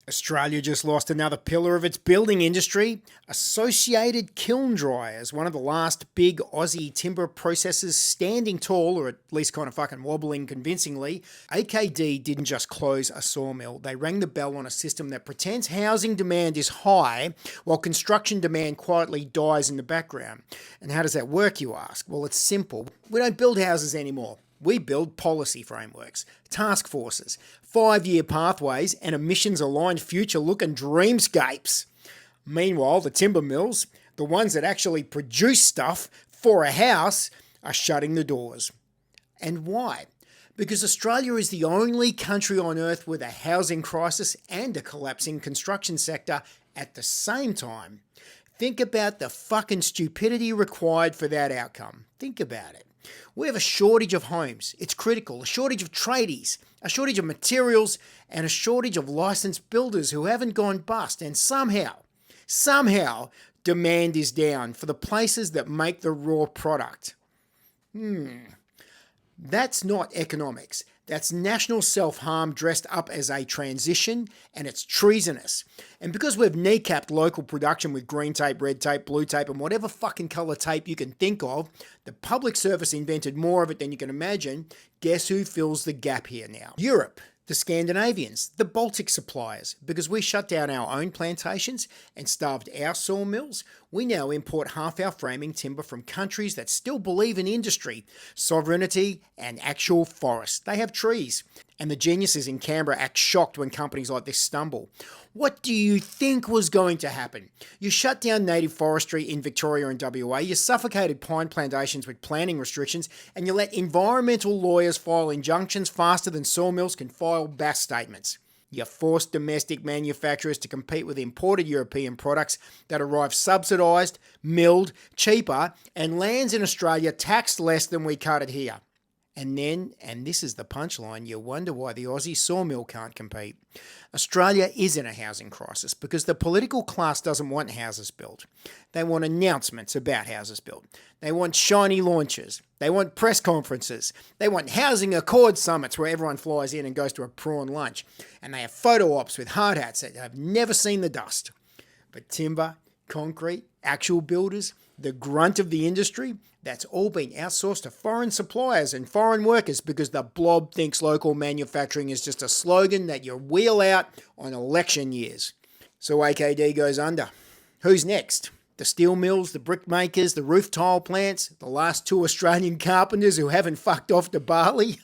Australia just lost another pillar of its building industry. Associated Kiln Dryers, one of the last big Aussie timber processors standing tall, or at least kind of fucking wobbling convincingly. AKD didn't just close a sawmill. They rang the bell on a system that pretends housing demand is high while construction demand quietly dies in the background. And how does that work, you ask? Well, it's simple. We don't build houses anymore. We build policy frameworks, task forces, 5-year pathways, and emissions-aligned future-looking dreamscapes. Meanwhile, the timber mills, the ones that actually produce stuff for a house, are shutting the doors. And why? Because Australia is the only country on earth with a housing crisis and a collapsing construction sector at the same time. Think about the fucking stupidity required for that outcome. Think about it. We have a shortage of homes. It's critical. A shortage of tradies, a shortage of materials, and a shortage of licensed builders who haven't gone bust. And somehow, demand is down for the places that make the raw product. That's not economics. That's national self-harm dressed up as a transition, and it's treasonous. And because we've kneecapped local production with green tape, red tape, blue tape, and whatever fucking colour tape you can think of, the public service invented more of it than you can imagine. Guess who fills the gap here now? Europe. The Scandinavians, the Baltic suppliers. Because we shut down our own plantations and starved our sawmills, we now import half our framing timber from countries that still believe in industry, sovereignty, and actual forests. They have trees. And the geniuses in Canberra act shocked when companies like this stumble. What do you think was going to happen? You shut down native forestry in Victoria and WA, you suffocated pine plantations with planning restrictions, and you let environmental lawyers file injunctions faster than sawmills can file BAS statements. You forced domestic manufacturers to compete with imported European products that arrive subsidised, milled, cheaper, and lands in Australia taxed less than we cut it here. And then, and this is the punchline, you wonder why the Aussie sawmill can't compete. Australia is in a housing crisis because the political class doesn't want houses built. They want announcements about houses built. They want shiny launches. They want press conferences. They want housing accord summits where everyone flies in and goes to a prawn lunch. And they have photo ops with hard hats that have never seen the dust. But timber, concrete, actual builders, the grunt of the industry, that's all been outsourced to foreign suppliers and foreign workers because the blob thinks local manufacturing is just a slogan that you wheel out on election years. So AKD goes under. Who's next? The steel mills, the brick makers, the roof tile plants, the last 2 Australian carpenters who haven't fucked off to Bali?